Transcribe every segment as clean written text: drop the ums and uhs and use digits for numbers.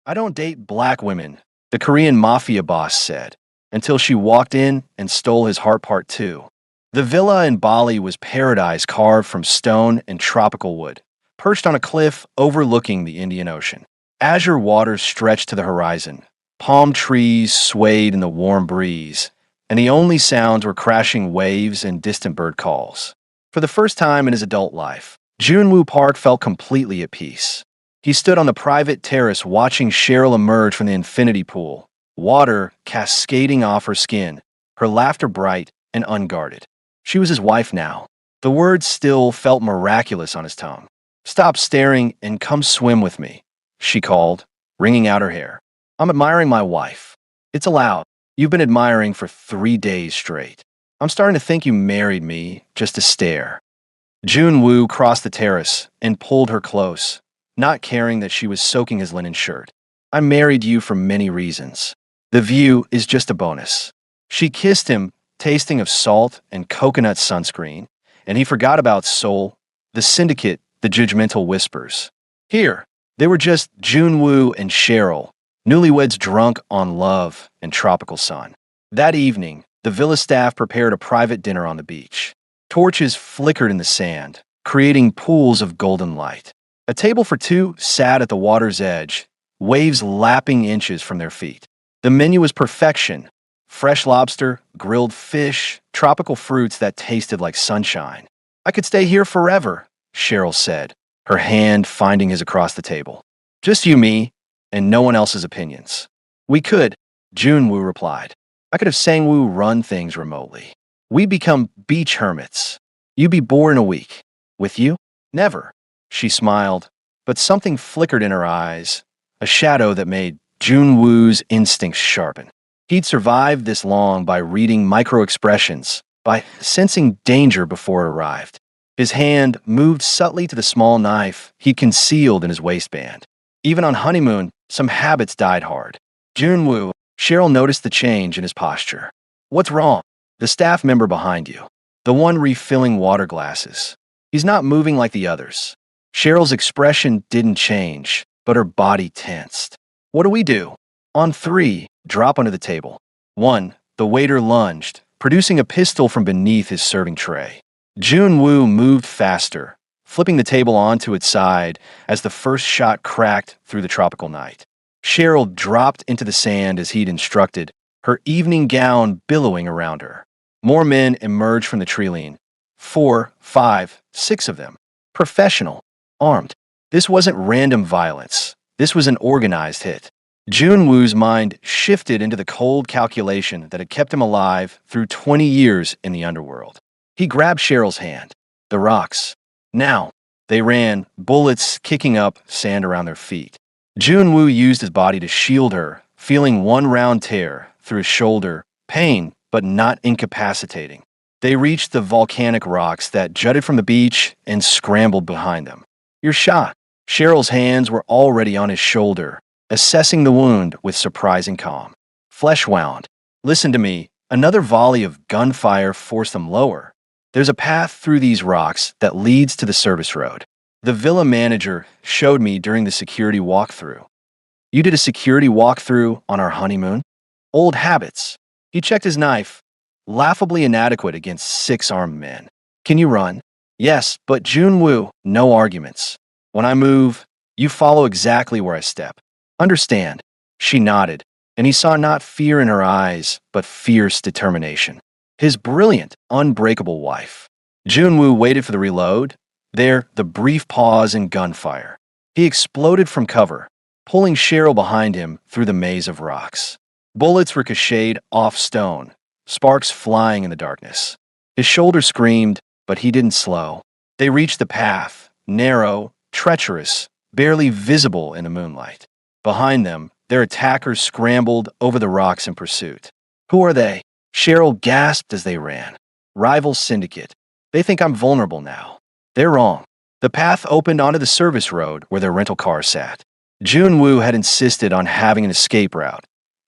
I don't date black women, the Korean Mafia boss said, until she walked in and stole his heart part two. The villa in Bali was paradise carved from stone and tropical wood, perched on a cliff overlooking the Indian Ocean. Azure waters stretched to the horizon. Palm trees swayed in the warm breeze, and the only sounds were crashing waves and distant bird calls. For the first time in his adult life, Junwoo Park felt completely at peace. He stood on the private terrace watching Cheryl emerge from the infinity pool, water cascading off her skin, her laughter bright and unguarded. She was his wife now. The words still felt miraculous on his tongue. "Stop staring and come swim with me," she called, wringing out her hair. "I'm admiring my wife." "It's allowed. You've been admiring for 3 days straight. I'm starting to think you married me just to stare." Junwoo crossed the terrace and pulled her close, not caring that she was soaking his linen shirt. "I married you for many reasons. The view is just a bonus." She kissed him, tasting of salt and coconut sunscreen, and he forgot about Seoul, the syndicate, the judgmental whispers. Here, they were just Junwoo and Cheryl, newlyweds drunk on love and tropical sun. That evening, the villa staff prepared a private dinner on the beach. Torches flickered in the sand, creating pools of golden light. A table for two sat at the water's edge, waves lapping inches from their feet. The menu was perfection: fresh lobster, grilled fish, tropical fruits that tasted like sunshine. "I could stay here forever," Cheryl said, her hand finding his across the table. "Just you, me, and no one else's opinions." "We could," Junwoo replied. "I could have Sangwoo run things remotely. We become beach hermits. You'd be bored in a week. With you? Never." She smiled, but something flickered in her eyes, a shadow that made Junwoo's instincts sharpen. He'd survived this long by reading micro-expressions, by sensing danger before it arrived. His hand moved subtly to the small knife he concealed in his waistband. Even on honeymoon, some habits died hard. "Junwoo," Cheryl noticed the change in his posture. "What's wrong?" "The staff member behind you. The one refilling water glasses. He's not moving like the others." Cheryl's expression didn't change, but her body tensed. "What do we do?" "On three, drop under the table." 1. The waiter lunged, producing a pistol from beneath his serving tray. Junwoo moved faster, flipping the table onto its side as the first shot cracked through the tropical night. Cheryl dropped into the sand as he'd instructed, her evening gown billowing around her. More men emerged from the treeline. 4, 5, 6 of them. Professional, armed. This wasn't random violence. This was an organized hit. Junwoo's mind shifted into the cold calculation that had kept him alive through 20 years in the underworld. He grabbed Cheryl's hand. The rocks. Now. They ran, bullets kicking up sand around their feet. Junwoo used his body to shield her, feeling one round tear through his shoulder, pain but not incapacitating. They reached the volcanic rocks that jutted from the beach and scrambled behind them. "You're shot." Cheryl's hands were already on his shoulder, assessing the wound with surprising calm. Flesh wound. "Listen to me." Another volley of gunfire forced them lower. "There's a path through these rocks that leads to the service road. The villa manager showed me during the security walkthrough." "You did a security walkthrough on our honeymoon?" "Old habits." He checked his knife, laughably inadequate against 6 armed men. "Can you run?" "Yes, but Junwoo, no arguments. When I move, you follow exactly where I step. Understand?" She nodded, and he saw not fear in her eyes, but fierce determination. His brilliant, unbreakable wife. Junwoo waited for the reload. There, the brief pause and gunfire. He exploded from cover, pulling Cheryl behind him through the maze of rocks. Bullets ricocheted off stone, sparks flying in the darkness. His shoulder screamed, but he didn't slow. They reached the path, narrow, treacherous, barely visible in the moonlight. Behind them, their attackers scrambled over the rocks in pursuit. "Who are they?" Cheryl gasped as they ran. "Rival syndicate. They think I'm vulnerable now." They're wrong. The path opened onto the service road where their rental car sat. Junwoo had insisted on having an escape route.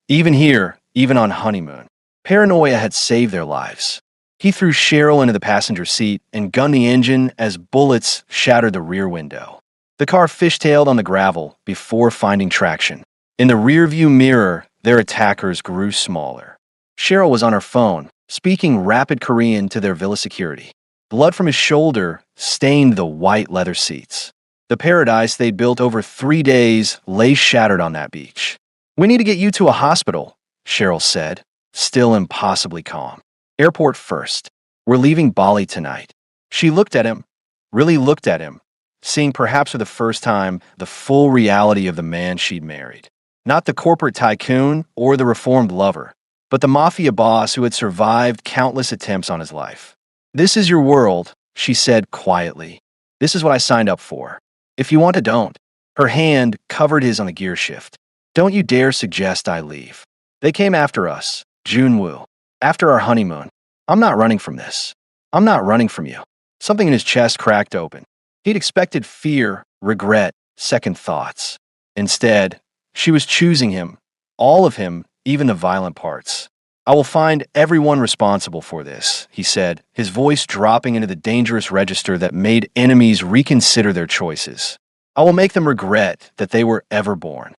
Even here, even on honeymoon. Paranoia had saved their lives. He threw Cheryl into the passenger seat and gunned the engine as bullets shattered the rear window. The car fishtailed on the gravel before finding traction. In the rearview mirror, their attackers grew smaller. Cheryl was on her phone, speaking rapid Korean to their villa security. Blood from his shoulder stained the white leather seats. The paradise they'd built over 3 days lay shattered on that beach. "We need to get you to a hospital," Cheryl said, still impossibly calm. "Airport first. We're leaving Bali tonight." She looked at him, really looked at him, seeing perhaps for the first time the full reality of the man she'd married. Not the corporate tycoon or the reformed lover, but the mafia boss who had survived countless attempts on his life. "This is your world," she said quietly. "This is what I signed up for. If you want to, don't." Her hand covered his on the gear shift. "Don't you dare suggest I leave. They came after us, Junwoo. After our honeymoon. I'm not running from this. I'm not running from you." Something in his chest cracked open. He'd expected fear, regret, second thoughts. Instead, she was choosing him, all of him, even the violent parts. "I will find everyone responsible for this," he said, his voice dropping into the dangerous register that made enemies reconsider their choices. "I will make them regret that they were ever born."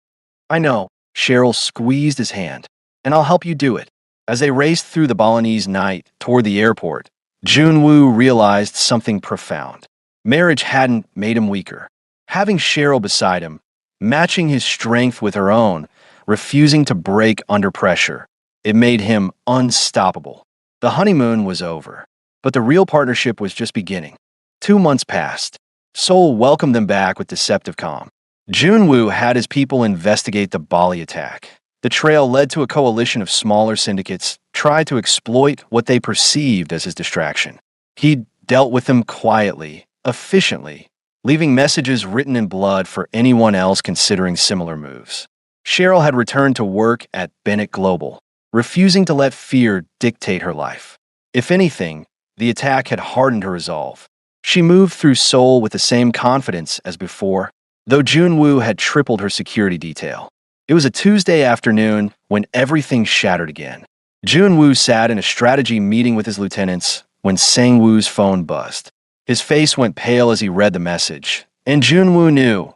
"I know," Cheryl squeezed his hand, "and I'll help you do it." As they raced through the Balinese night toward the airport, Junwoo realized something profound. Marriage hadn't made him weaker. Having Cheryl beside him, matching his strength with her own, refusing to break under pressure, it made him unstoppable. The honeymoon was over, but the real partnership was just beginning. 2 months passed. Seoul welcomed them back with deceptive calm. Junwoo had his people investigate the Bali attack. The trail led to a coalition of smaller syndicates tried to exploit what they perceived as his distraction. He dealt with them quietly, efficiently, leaving messages written in blood for anyone else considering similar moves. Cheryl had returned to work at Bennett Global, refusing to let fear dictate her life. If anything, the attack had hardened her resolve. She moved through Seoul with the same confidence as before, though Junwoo had tripled her security detail. It was a Tuesday afternoon when everything shattered again. Junwoo sat in a strategy meeting with his lieutenants when Sang-woo's phone buzzed. His face went pale as he read the message, and Junwoo knew,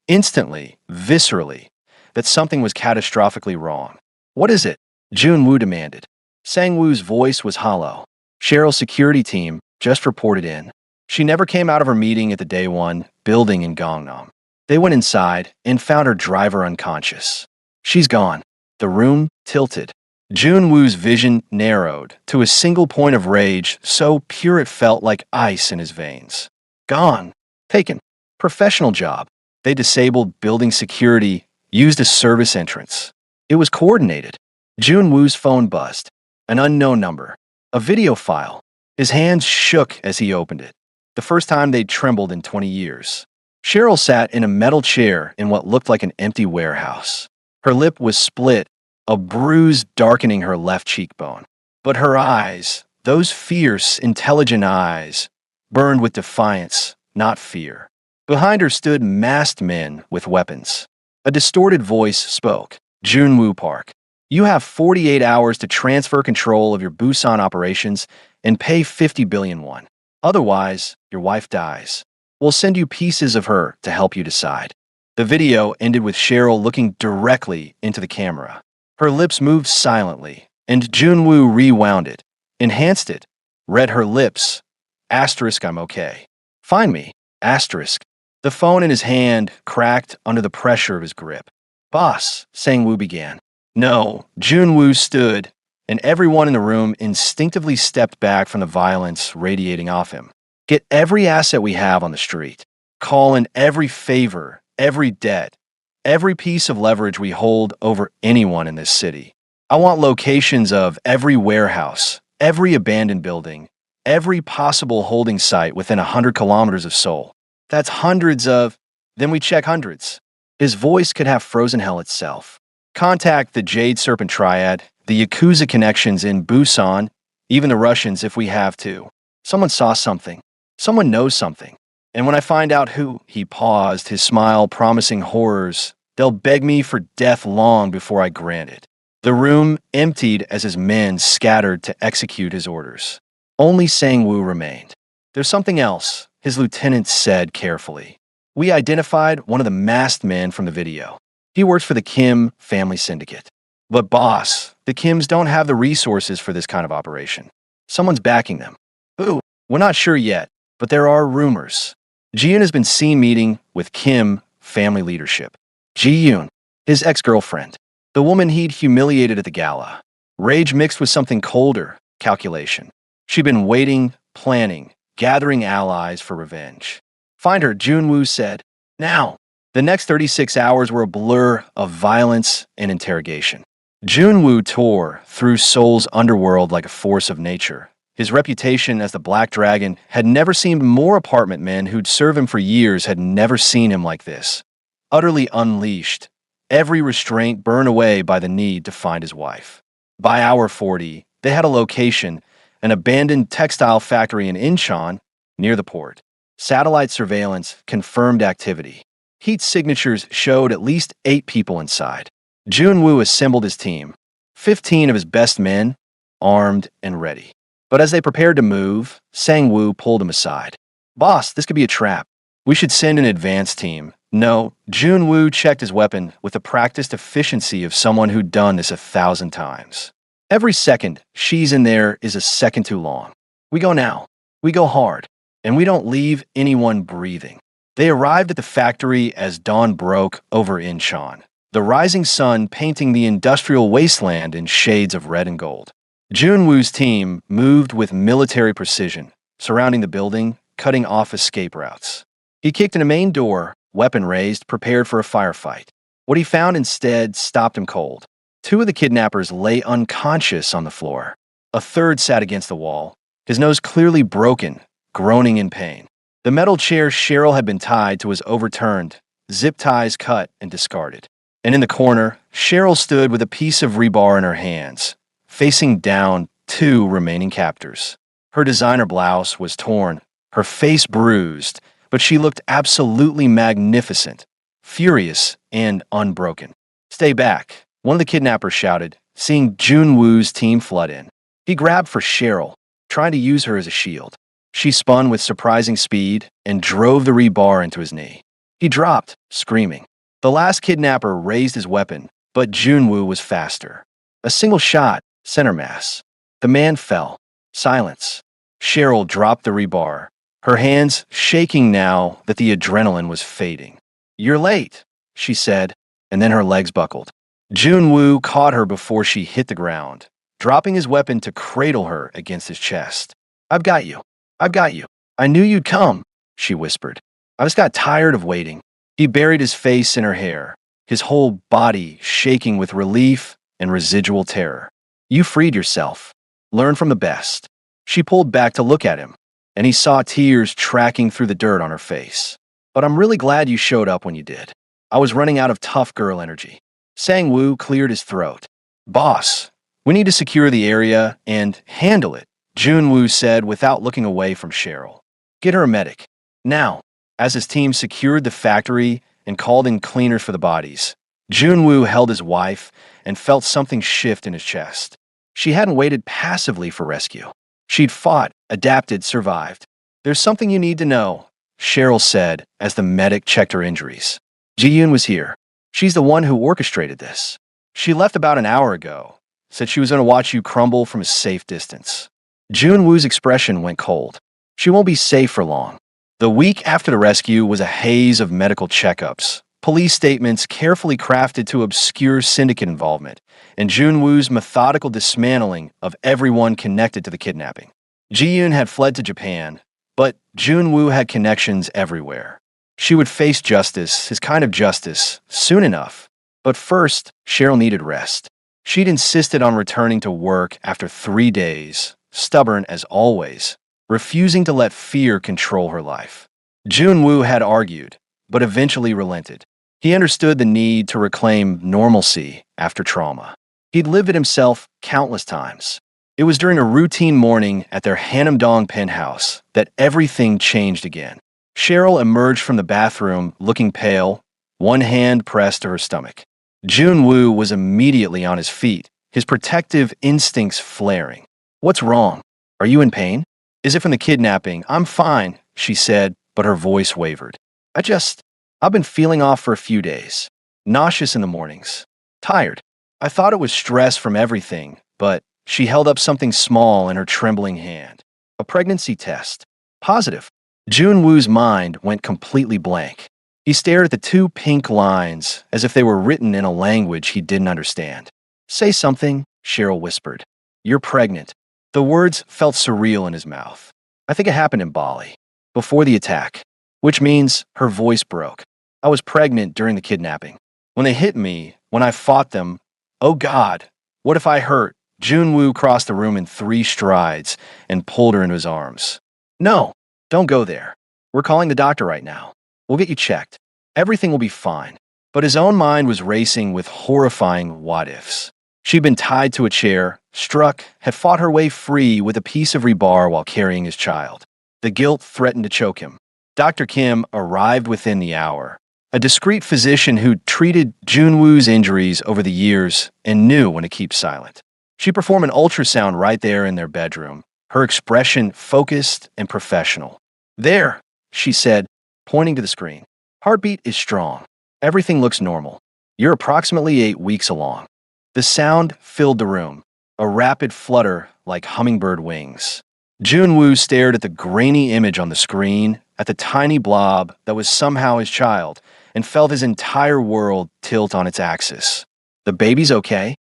instantly, viscerally, that something was catastrophically wrong. "What is it?" Junwoo demanded. Sang-woo's voice was hollow. "Cheryl's security team just reported in. She never came out of her meeting at the Day 1 building in Gangnam. They went inside and found her driver unconscious. She's gone." The room tilted. Junwoo's vision narrowed to a single point of rage so pure it felt like ice in his veins. Gone. Taken. Professional job. They disabled building security, used a service entrance. It was coordinated. Junwoo's phone buzzed. An unknown number. A video file. His hands shook as he opened it. The first time they'd trembled in 20 years. Cheryl sat in a metal chair in what looked like an empty warehouse. Her lip was split, a bruise darkening her left cheekbone. But her eyes, those fierce, intelligent eyes, burned with defiance, not fear. Behind her stood masked men with weapons. A distorted voice spoke. "Junwoo Park, you have 48 hours to transfer control of your Busan operations and pay 50 billion won. Otherwise, your wife dies. We'll send you pieces of her to help you decide." The video ended with Cheryl looking directly into the camera. Her lips moved silently, and Junwoo rewound it, enhanced it, read her lips. Asterisk, "I'm okay. Find me." Asterisk. The phone in his hand cracked under the pressure of his grip. "Boss," Sang-woo began. No, Junwoo stood, and everyone in the room instinctively stepped back from the violence radiating off him. "Get every asset we have on the street. Call in every favor, every debt, every piece of leverage we hold over anyone in this city. I want locations of every warehouse, every abandoned building, every possible holding site within 100 kilometers of Seoul. That's hundreds of..." Then we check hundreds. His voice could have frozen hell itself. "Contact the Jade Serpent Triad, the Yakuza connections in Busan, even the Russians if we have to. Someone saw something. Someone knows something. And when I find out who..." He paused, his smile promising horrors. "They'll beg me for death long before I grant it." The room emptied as his men scattered to execute his orders. Only Sang-woo remained. "There's something else," his lieutenant said carefully. "We identified one of the masked men from the video. He works for the Kim family syndicate. But boss, the Kims don't have the resources for this kind of operation. Someone's backing them. Who? We're not sure yet, but there are rumors. Ji-yoon has been seen meeting with Kim family leadership. Ji-yoon, his ex-girlfriend, the woman he'd humiliated at the gala. Rage mixed with something colder, calculation. She'd been waiting, planning, gathering allies for revenge. Find her, Junwoo said. Now. The next 36 hours were a blur of violence and interrogation. Junwoo tore through Seoul's underworld like a force of nature. His reputation as the Black Dragon had never seemed more. Apartment men who'd served him for years had never seen him like this. Utterly unleashed, every restraint burned away by the need to find his wife. By hour 40, they had a location, an abandoned textile factory in Incheon, near the port. Satellite surveillance confirmed activity. Heat signatures showed at least 8 people inside. Junwoo assembled his team, 15 of his best men, armed and ready. But as they prepared to move, Sang-woo pulled him aside. Boss, this could be a trap. We should send an advance team. No, Junwoo checked his weapon with the practiced efficiency of someone who'd done this 1,000 times. Every second she's in there is a second too long. We go now. We go hard. And we don't leave anyone breathing. They arrived at the factory as dawn broke over Incheon, the rising sun painting the industrial wasteland in shades of red and gold. Junwoo's team moved with military precision, surrounding the building, cutting off escape routes. He kicked in a main door, weapon raised, prepared for a firefight. What he found instead stopped him cold. 2 of the kidnappers lay unconscious on the floor. A third sat against the wall, his nose clearly broken, groaning in pain. The metal chair Cheryl had been tied to was overturned, zip ties cut and discarded. And in the corner, Cheryl stood with a piece of rebar in her hands, facing down 2 remaining captors. Her designer blouse was torn, her face bruised, but she looked absolutely magnificent, furious and unbroken. Stay back, one of the kidnappers shouted, seeing Junwoo's team flood in. He grabbed for Cheryl, trying to use her as a shield. She spun with surprising speed and drove the rebar into his knee. He dropped, screaming. The last kidnapper raised his weapon, but Junwoo was faster. A single shot, center mass. The man fell. Silence. Cheryl dropped the rebar, her hands shaking now that the adrenaline was fading. You're late, she said, and then her legs buckled. Junwoo caught her before she hit the ground, dropping his weapon to cradle her against his chest. I've got you. I've got you. I knew you'd come, she whispered. I just got tired of waiting. He buried his face in her hair, his whole body shaking with relief and residual terror. You freed yourself. Learn from the best. She pulled back to look at him, and he saw tears tracking through the dirt on her face. But I'm really glad you showed up when you did. I was running out of tough girl energy. Sang-woo cleared his throat. Boss, we need to secure the area and handle it, Junwoo said without looking away from Cheryl. Get her a medic. Now. As his team secured the factory and called in cleaners for the bodies, Junwoo held his wife and felt something shift in his chest. She hadn't waited passively for rescue. She'd fought, adapted, survived. There's something you need to know, Cheryl said as the medic checked her injuries. Ji-yoon was here. She's the one who orchestrated this. She left about an hour ago, said she was going to watch you crumble from a safe distance. Junwoo's expression went cold. She won't be safe for long. The week after the rescue was a haze of medical checkups, police statements carefully crafted to obscure syndicate involvement, and Junwoo's methodical dismantling of everyone connected to the kidnapping. Ji-yoon had fled to Japan, but Junwoo had connections everywhere. She would face justice, his kind of justice, soon enough. But first, Cheryl needed rest. She'd insisted on returning to work after 3 days, stubborn as always, refusing to let fear control her life. Junwoo had argued, but eventually relented. He understood the need to reclaim normalcy after trauma. He'd lived it himself countless times. It was during a routine morning at their Hanamdong penthouse that everything changed again. Cheryl emerged from the bathroom looking pale, one hand pressed to her stomach. Junwoo was immediately on his feet, his protective instincts flaring. What's wrong? Are you in pain? Is it from the kidnapping? I'm fine, she said, but her voice wavered. I've been feeling off for a few days. nauseous in the mornings, tired. I thought it was stress from everything, but she held up something small in her trembling hand. A pregnancy test. Positive. Junwoo's mind went completely blank. He stared at the two pink lines as if they were written in a language he didn't understand. Say something, Cheryl whispered. You're pregnant. The words felt surreal in his mouth. I think it happened in Bali, before the attack, which means her voice broke. I was pregnant during the kidnapping. When they hit me, when I fought them, oh God, what if I hurt? Junwoo crossed the room in 3 strides and pulled her into his arms. No, don't go there. We're calling the doctor right now. We'll get you checked. Everything will be fine. But his own mind was racing with horrifying what-ifs. She'd been tied to a chair, struck, had fought her way free with a piece of rebar while carrying his child. The guilt threatened to choke him. Dr. Kim arrived within the hour, a discreet physician who'd treated Junwoo's injuries over the years and knew when to keep silent. She performed an ultrasound right there in their bedroom, her expression focused and professional. There, she said, pointing to the screen. Heartbeat is strong. Everything looks normal. You're approximately 8 weeks along. The sound filled the room, a rapid flutter like hummingbird wings. Junwoo stared at the grainy image on the screen, at the tiny blob that was somehow his child, and felt his entire world tilt on its axis. The baby's okay?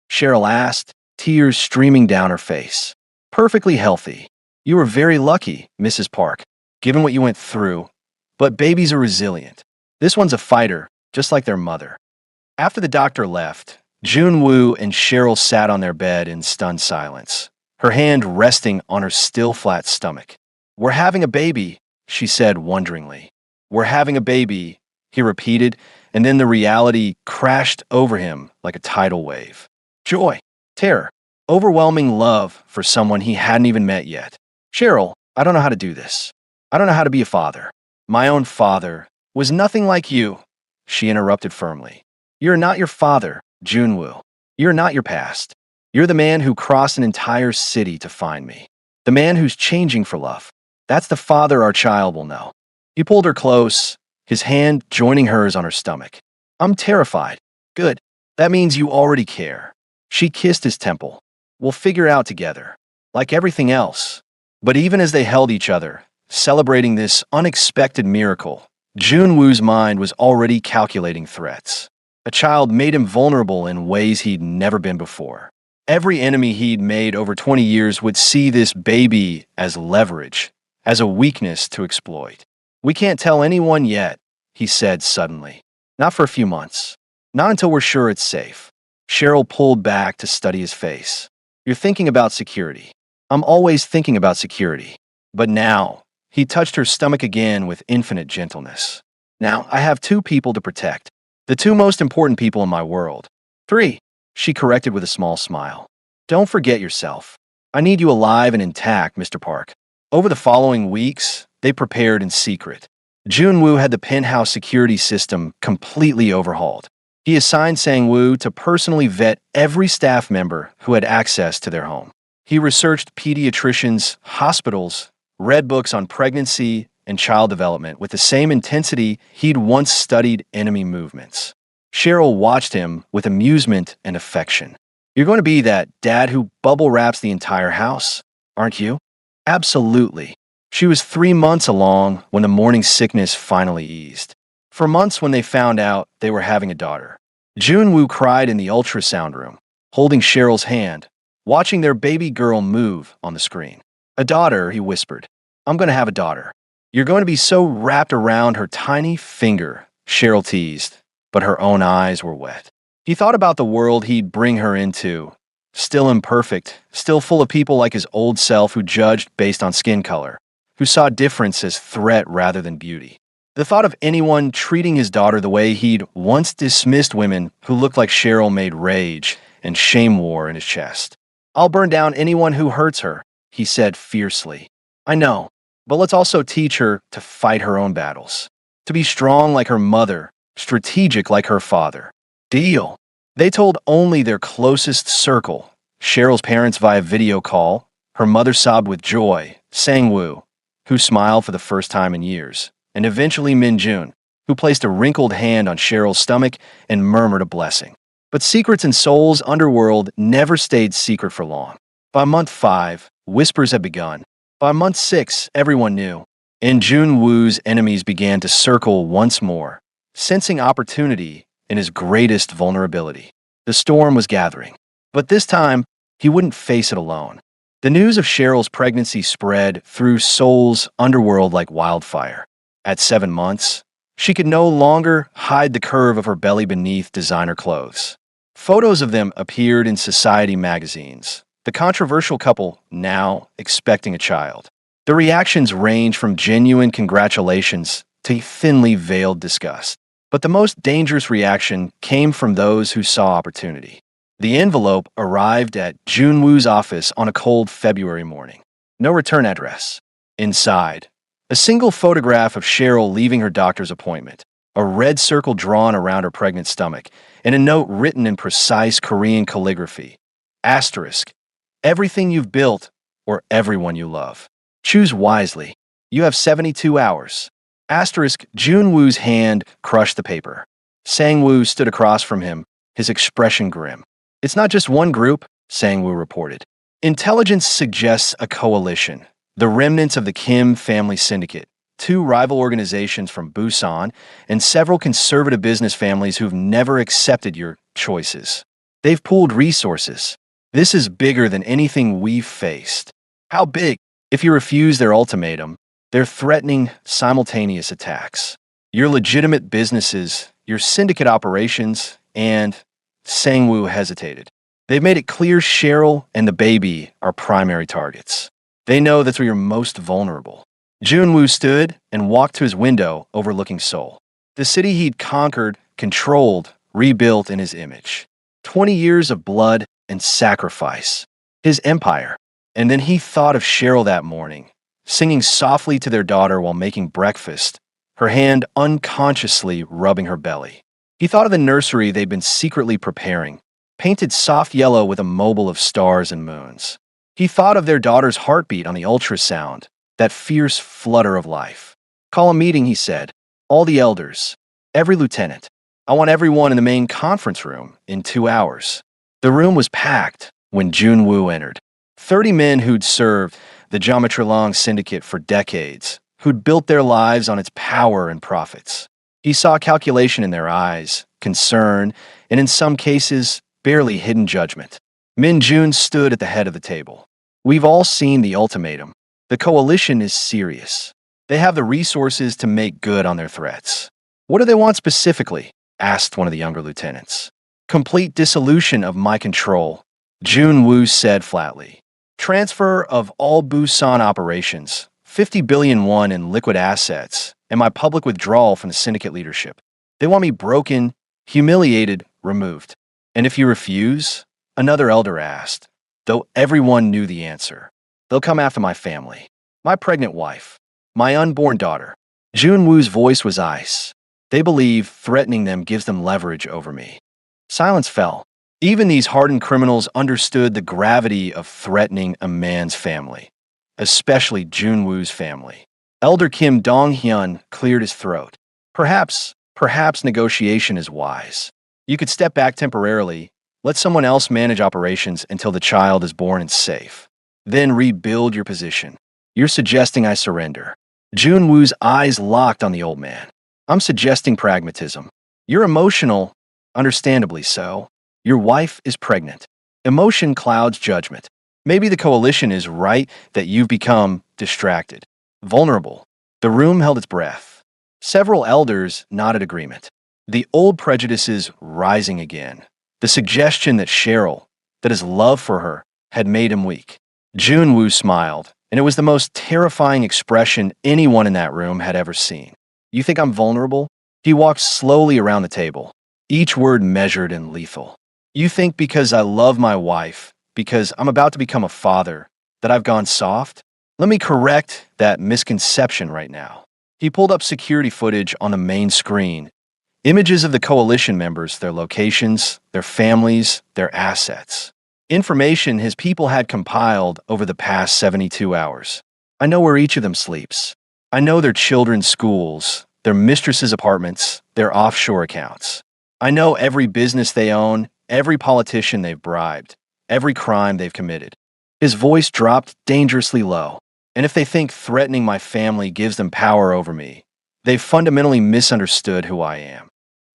Cheryl asked, tears streaming down her face. Perfectly healthy. You were very lucky, Mrs. Park, given what you went through. But babies are resilient. This one's a fighter, just like their mother. After the doctor left, Junwoo and Cheryl sat on their bed in stunned silence, her hand resting on her still flat stomach. We're having a baby, she said wonderingly. We're having a baby, he repeated, and then the reality crashed over him like a tidal wave. Joy, terror, overwhelming love for someone he hadn't even met yet. Cheryl, I don't know how to do this. I don't know how to be a father. My own father was nothing like you, she interrupted firmly. You're not your father, Junwoo. You're not your past. You're the man who crossed an entire city to find me. The man who's changing for love. That's the father our child will know. He pulled her close, his hand joining hers on her stomach. I'm terrified. Good. That means you already care. She kissed his temple. We'll figure out together. Like everything else. But even as they held each other, celebrating this unexpected miracle, Junwoo's mind was already calculating threats. A child made him vulnerable in ways he'd never been before. Every enemy he'd made over 20 years would see this baby as leverage, as a weakness to exploit. We can't tell anyone yet, he said suddenly. Not for a few months. Not until we're sure it's safe. Cheryl pulled back to study his face. You're thinking about security. I'm always thinking about security. But now, he touched her stomach again with infinite gentleness. Now, I have 2 people to protect. The 2 most important people in my world. 3, she corrected with a small smile. Don't forget yourself. I need you alive and intact, Mr. Park. Over the following weeks, they prepared in secret. Junwoo had the penthouse security system completely overhauled. He assigned Sang-woo to personally vet every staff member who had access to their home. He researched pediatricians, hospitals, read books on pregnancy and child development with the same intensity he'd once studied enemy movements. Cheryl watched him with amusement and affection. You're going to be that dad who bubble wraps the entire house, aren't you? Absolutely. She was 3 months along when the morning sickness finally eased. For months when they found out they were having a daughter. Junwoo cried in the ultrasound room, holding Cheryl's hand, watching their baby girl move on the screen. A daughter, he whispered. I'm going to have a daughter. You're going to be so wrapped around her tiny finger, Cheryl teased, but her own eyes were wet. He thought about the world he'd bring her into, still imperfect, still full of people like his old self who judged based on skin color, who saw difference as threat rather than beauty. The thought of anyone treating his daughter the way he'd once dismissed women who looked like Cheryl made rage and shame war in his chest. I'll burn down anyone who hurts her, he said fiercely. I know, but let's also teach her to fight her own battles, to be strong like her mother, strategic like her father. Deal. They told only their closest circle, Cheryl's parents via video call, her mother sobbed with joy, Sang-woo, who smiled for the first time in years, and eventually Min-jun, who placed a wrinkled hand on Cheryl's stomach and murmured a blessing. But secrets in Seoul's underworld never stayed secret for long. By month 5, whispers had begun. By month 6, everyone knew. And Jun Woo's enemies began to circle once more, sensing opportunity in his greatest vulnerability. The storm was gathering. But this time, he wouldn't face it alone. The news of Cheryl's pregnancy spread through Seoul's underworld like wildfire. At 7 months, she could no longer hide the curve of her belly beneath designer clothes. Photos of them appeared in society magazines. The controversial couple now expecting a child. The reactions range from genuine congratulations to thinly veiled disgust. But the most dangerous reaction came from those who saw opportunity. The envelope arrived at Junwoo's office on a cold February morning. No return address. Inside, a single photograph of Cheryl leaving her doctor's appointment, a red circle drawn around her pregnant stomach, and a note written in precise Korean calligraphy. Asterisk. Everything you've built or everyone you love. Choose wisely. You have 72 hours. Asterisk. Junwoo's hand crushed the paper. Sang-woo stood across from him, his expression grim. It's not just one group, Sang-woo reported. Intelligence suggests a coalition. The remnants of the Kim family syndicate, 2 rival organizations from Busan, and several conservative business families who've never accepted your choices. They've pooled resources. This is bigger than anything we've faced. How big? If you refuse their ultimatum, they're threatening simultaneous attacks. Your legitimate businesses, your syndicate operations, and Sang-woo hesitated. They've made it clear Cheryl and the baby are primary targets. They know that's where you're most vulnerable. Junwoo stood and walked to his window overlooking Seoul. The city he'd conquered, controlled, rebuilt in his image. 20 years of blood and sacrifice. His empire. And then he thought of Cheryl that morning, singing softly to their daughter while making breakfast, her hand unconsciously rubbing her belly. He thought of the nursery they'd been secretly preparing, painted soft yellow with a mobile of stars and moons. He thought of their daughter's heartbeat on the ultrasound, that fierce flutter of life. Call a meeting, he said. All the elders. Every lieutenant. I want everyone in the main conference room in 2 hours. The room was packed when Junwoo entered. 30 men who'd served the Geometrilong syndicate for decades, who'd built their lives on its power and profits. He saw calculation in their eyes, concern, and in some cases, barely hidden judgment. Min Jun stood at the head of the table. We've all seen the ultimatum. The coalition is serious. They have the resources to make good on their threats. What do they want specifically? Asked one of the younger lieutenants. Complete dissolution of my control, Junwoo said flatly. Transfer of all Busan operations, 50 billion won in liquid assets, and my public withdrawal from the syndicate leadership. They want me broken, humiliated, removed. And if you refuse? Another elder asked, though everyone knew the answer. They'll come after my family, my pregnant wife, my unborn daughter. Junwoo's voice was ice. They believe threatening them gives them leverage over me. Silence fell. Even these hardened criminals understood the gravity of threatening a man's family, especially Junwoo's family. Elder Kim Dong-hyun cleared his throat. Perhaps negotiation is wise. You could step back temporarily, let someone else manage operations until the child is born and safe. Then rebuild your position. You're suggesting I surrender. Junwoo's eyes locked on the old man. I'm suggesting pragmatism. You're emotional, understandably so. Your wife is pregnant. Emotion clouds judgment. Maybe the coalition is right that you've become distracted, vulnerable. The room held its breath. Several elders nodded agreement. The old prejudices rising again. The suggestion that Cheryl, that his love for her, had made him weak. Junwoo smiled, and it was the most terrifying expression anyone in that room had ever seen. You think I'm vulnerable? He walked slowly around the table, each word measured and lethal. You think because I love my wife, because I'm about to become a father, that I've gone soft? Let me correct that misconception right now. He pulled up security footage on the main screen. Images of the coalition members, their locations, their families, their assets. Information his people had compiled over the past 72 hours. I know where each of them sleeps. I know their children's schools, their mistresses' apartments, their offshore accounts. I know every business they own, every politician they've bribed, every crime they've committed. His voice dropped dangerously low. And if they think threatening my family gives them power over me, they've fundamentally misunderstood who I am.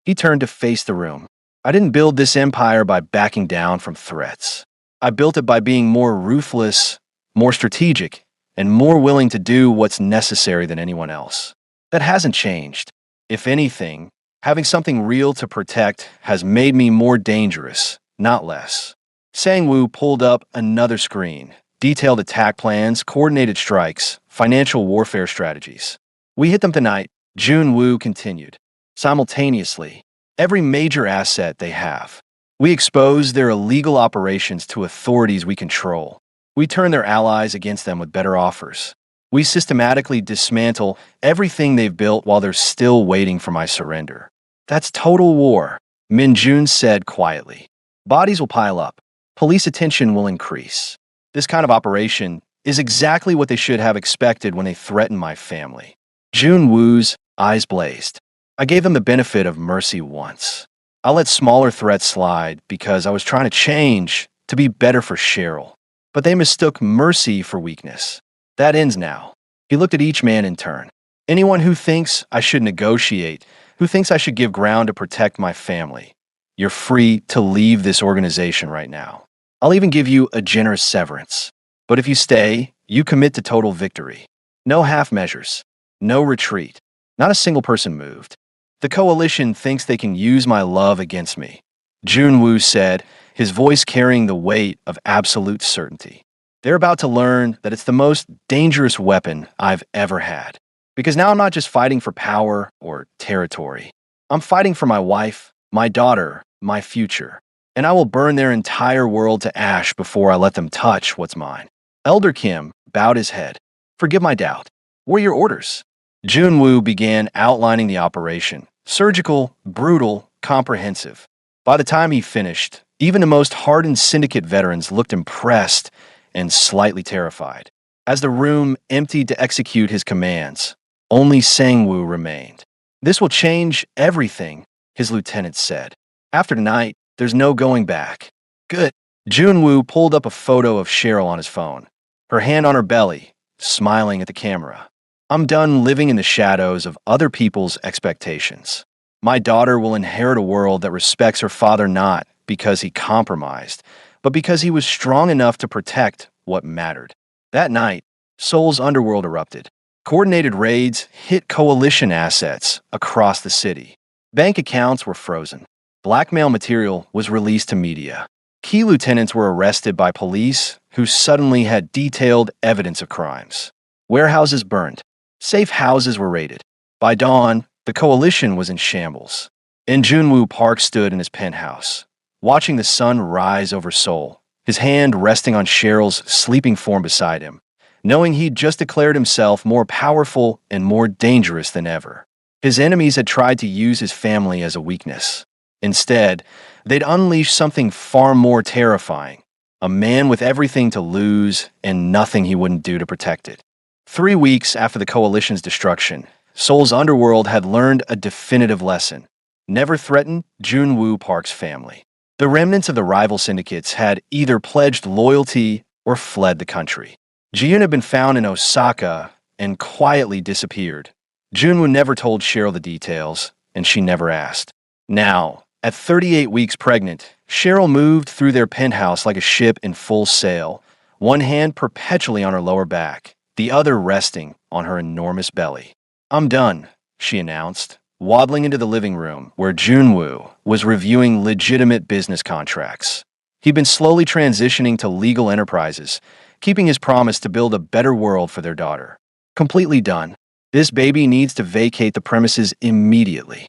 He turned to face the room. I didn't build this empire by backing down from threats. I built it by being more ruthless, more strategic, and more willing to do what's necessary than anyone else. That hasn't changed. If anything, having something real to protect has made me more dangerous, not less. Sang-woo pulled up another screen, detailed attack plans, coordinated strikes, financial warfare strategies. We hit them tonight, Jun-woo continued. Simultaneously, every major asset they have. We expose their illegal operations to authorities we control. We turn their allies against them with better offers. We systematically dismantle everything they've built while they're still waiting for my surrender. That's total war, Min Jun said quietly. Bodies will pile up. Police attention will increase. This kind of operation is exactly what they should have expected when they threatened my family. Jun-woo's eyes blazed. I gave them the benefit of mercy once. I let smaller threats slide because I was trying to change to be better for Cheryl. But they mistook mercy for weakness. That ends now. He looked at each man in turn. Anyone who thinks I should negotiate, who thinks I should give ground to protect my family, you're free to leave this organization right now. I'll even give you a generous severance. But if you stay, you commit to total victory. No half measures. No retreat. Not a single person moved. The coalition thinks they can use my love against me, Jun-woo said, his voice carrying the weight of absolute certainty. They're about to learn that it's the most dangerous weapon I've ever had. Because now I'm not just fighting for power or territory. I'm fighting for my wife, my daughter, my future. And I will burn their entire world to ash before I let them touch what's mine. Elder Kim bowed his head. Forgive my doubt. What are your orders? Jun-woo began outlining the operation. Surgical, brutal, comprehensive. By the time he finished, even the most hardened syndicate veterans looked impressed and slightly terrified. As the room emptied to execute his commands, only Sang-woo remained. This will change everything, his lieutenant said. After tonight, there's no going back. Good. Jun-woo pulled up a photo of Cheryl on his phone, her hand on her belly, smiling at the camera. I'm done living in the shadows of other people's expectations. My daughter will inherit a world that respects her father not because he compromised, but because he was strong enough to protect what mattered. That night, Seoul's underworld erupted. Coordinated raids hit coalition assets across the city. Bank accounts were frozen. Blackmail material was released to media. Key lieutenants were arrested by police who suddenly had detailed evidence of crimes. Warehouses burned. Safe houses were raided. By dawn, the coalition was in shambles. In Jun-woo Park stood in his penthouse, watching the sun rise over Seoul, his hand resting on Cheryl's sleeping form beside him, knowing he'd just declared himself more powerful and more dangerous than ever. His enemies had tried to use his family as a weakness. Instead, they'd unleashed something far more terrifying, a man with everything to lose and nothing he wouldn't do to protect it. 3 weeks after the coalition's destruction, Seoul's underworld had learned a definitive lesson. Never threaten Jun-woo Park's family. The remnants of the rival syndicates had either pledged loyalty or fled the country. Ji-yoon had been found in Osaka and quietly disappeared. Jun-woo never told Cheryl the details, and she never asked. Now, at 38 weeks pregnant, Cheryl moved through their penthouse like a ship in full sail, one hand perpetually on her lower back, the other resting on her enormous belly. I'm done, she announced, waddling into the living room where Jun-woo was reviewing legitimate business contracts. He'd been slowly transitioning to legal enterprises, keeping his promise to build a better world for their daughter. Completely done. This baby needs to vacate the premises immediately.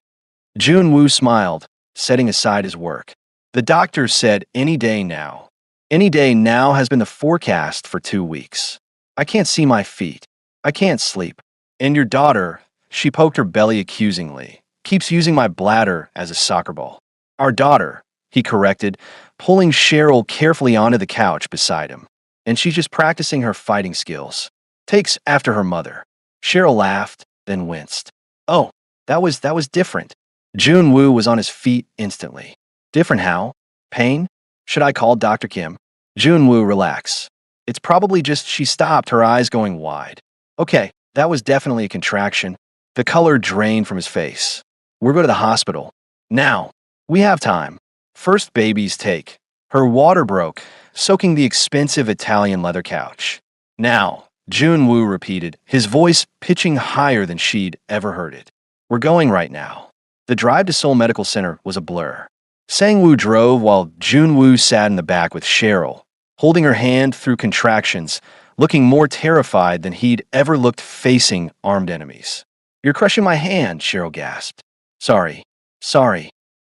Jun-woo smiled, setting aside his work. The doctor said any day now. Any day now has been the forecast for 2 weeks. I can't see my feet. I can't sleep. And your daughter, she poked her belly accusingly, keeps using my bladder as a soccer ball. Our daughter, he corrected, pulling Cheryl carefully onto the couch beside him. And she's just practicing her fighting skills. Takes after her mother. Cheryl laughed, then winced. Oh, That was different. Jun-woo was on his feet instantly. Different how? Pain? Should I call Dr. Kim? Jun-woo, relax. It's probably just she stopped, her eyes going wide. Okay, that was definitely a contraction. The color drained from his face. We'll go to the hospital. Now. We have time. First baby's take. Her water broke, soaking the expensive Italian leather couch. Now, Jun-woo repeated, his voice pitching higher than she'd ever heard it. We're going right now. The drive to Seoul Medical Center was a blur. Sang-woo drove while Jun-woo sat in the back with Cheryl, holding her hand through contractions, looking more terrified than he'd ever looked facing armed enemies. You're crushing my hand, Cheryl gasped. Sorry.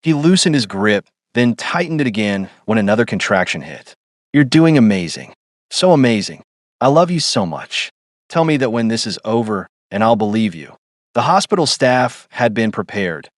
He loosened his grip, then tightened it again when another contraction hit. You're doing amazing. So amazing. I love you so much. Tell me that when this is over, and I'll believe you. The hospital staff had been prepared.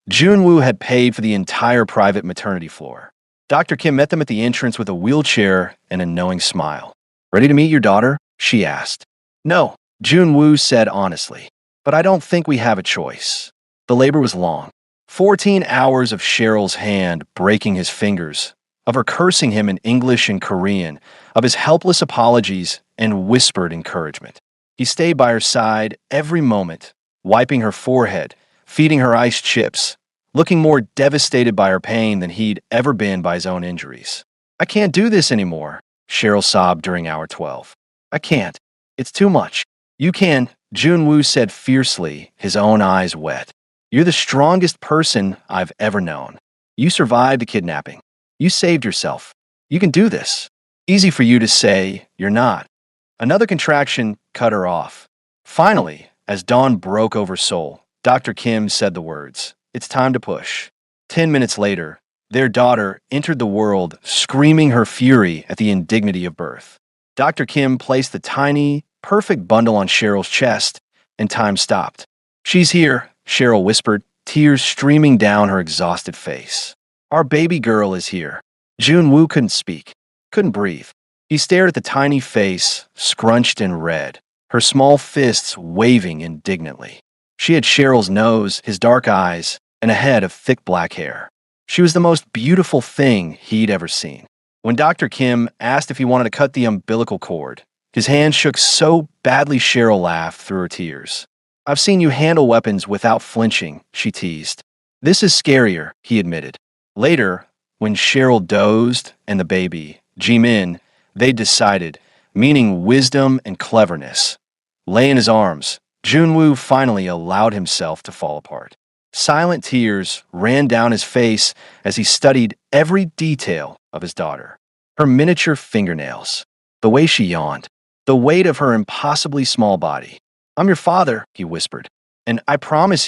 Jun-woo had paid for the entire private maternity floor. Dr. Kim met them at the entrance with a wheelchair and a knowing smile. Ready to meet your daughter? She asked. No, Jun-woo said honestly. But I don't think we have a choice. The labor was long. 14 hours of Cheryl's hand breaking his fingers, of her cursing him in English and Korean, of his helpless apologies and whispered encouragement. He stayed by her side every moment, wiping her forehead, feeding her iced chips, looking more devastated by her pain than he'd ever been by his own injuries. I can't do this anymore, Cheryl sobbed during hour 12. I can't. It's too much. You can, Jun-woo said fiercely, his own eyes wet. You're the strongest person I've ever known. You survived the kidnapping. You saved yourself. You can do this. Easy for you to say, you're not. Another contraction cut her off. Finally, as dawn broke over Seoul, Dr. Kim said the words, it's time to push. 10 minutes later, their daughter entered the world, screaming her fury at the indignity of birth. Dr. Kim placed the tiny, perfect bundle on Cheryl's chest, and time stopped. She's here, Cheryl whispered, tears streaming down her exhausted face. Our baby girl is here. Jun-woo couldn't speak, couldn't breathe. He stared at the tiny face, scrunched and red, her small fists waving indignantly. She had Cheryl's nose, his dark eyes, and a head of thick black hair. She was the most beautiful thing he'd ever seen. When Dr. Kim asked if he wanted to cut the umbilical cord, his hand shook so badly Cheryl laughed through her tears. I've seen you handle weapons without flinching, she teased. This is scarier, he admitted. Later, when Cheryl dozed and the baby, Jimin, they decided, meaning wisdom and cleverness, lay in his arms. Jun-woo finally allowed himself to fall apart. Silent tears ran down his face as he studied every detail of his daughter. Her miniature fingernails, the way she yawned, the weight of her impossibly small body. I'm your father, he whispered, and I promise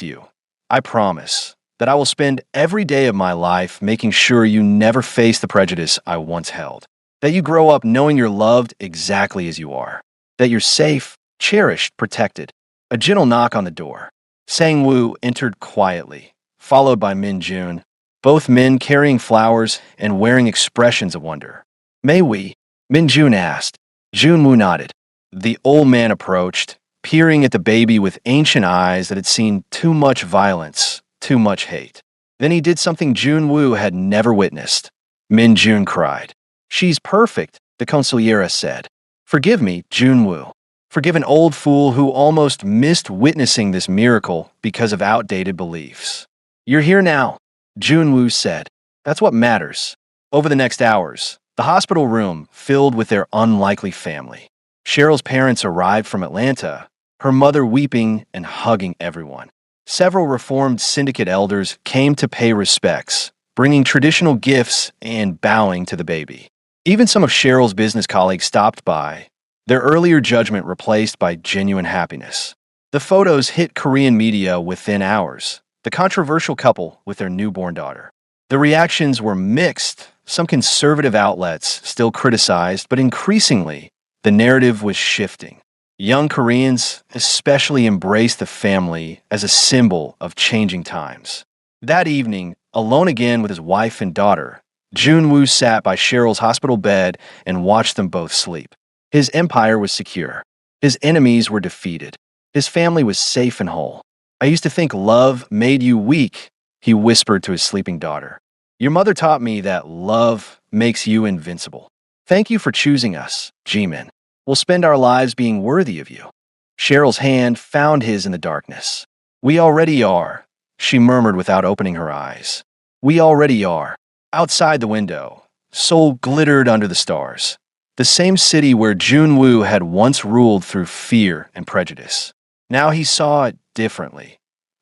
that I will spend every day of my life making sure you never face the prejudice I once held. That you grow up knowing you're loved exactly as you are. That you're safe, cherished, protected. A gentle knock on the door. Sang-woo entered quietly, followed by Min-jun, both men carrying flowers and wearing expressions of wonder. May we? Min-jun asked. Jun-woo nodded. The old man approached, peering at the baby with ancient eyes that had seen too much violence, too much hate. Then he did something Jun-woo had never witnessed. Min-jun cried. She's perfect, the consigliera said. Forgive me, Jun-woo. Forgive an old fool who almost missed witnessing this miracle because of outdated beliefs. You're here now, Jun-woo said. That's what matters. Over the next hours, the hospital room filled with their unlikely family. Cheryl's parents arrived from Atlanta, her mother weeping and hugging everyone. Several Reformed Syndicate elders came to pay respects, bringing traditional gifts and bowing to the baby. Even some of Cheryl's business colleagues stopped by, their earlier judgment replaced by genuine happiness. The photos hit Korean media within hours, the controversial couple with their newborn daughter. The reactions were mixed. Some conservative outlets still criticized, but increasingly, the narrative was shifting. Young Koreans especially embraced the family as a symbol of changing times. That evening, alone again with his wife and daughter, Jun-woo sat by Cheryl's hospital bed and watched them both sleep. His empire was secure. His enemies were defeated. His family was safe and whole. I used to think love made you weak, he whispered to his sleeping daughter. Your mother taught me that love makes you invincible. Thank you for choosing us, Jimin. We'll spend our lives being worthy of you. Cheryl's hand found his in the darkness. We already are, she murmured without opening her eyes. We already are. Outside the window, Seoul glittered under the stars. The same city where Junwoo had once ruled through fear and prejudice. Now he saw it differently,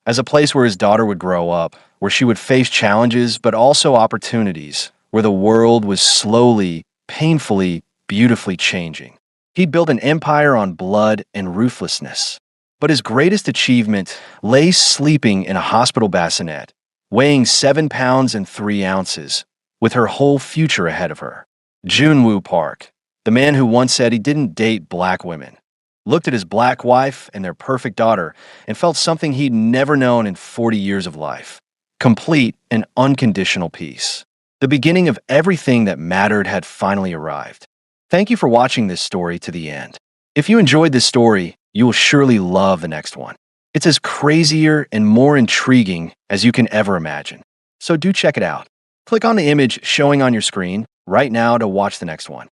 as a place where his daughter would grow up, where she would face challenges but also opportunities, where the world was slowly, painfully, beautifully changing. He'd built an empire on blood and ruthlessness. But his greatest achievement lay sleeping in a hospital bassinet, weighing 7 pounds and 3 ounces, with her whole future ahead of her. Junwoo Park, the man who once said he didn't date black women, looked at his black wife and their perfect daughter and felt something he'd never known in 40 years of life: complete and unconditional peace. The beginning of everything that mattered had finally arrived. Thank you for watching this story to the end. If you enjoyed this story, you will surely love the next one. It's as crazier and more intriguing as you can ever imagine. So do check it out. Click on the image showing on your screen right now to watch the next one.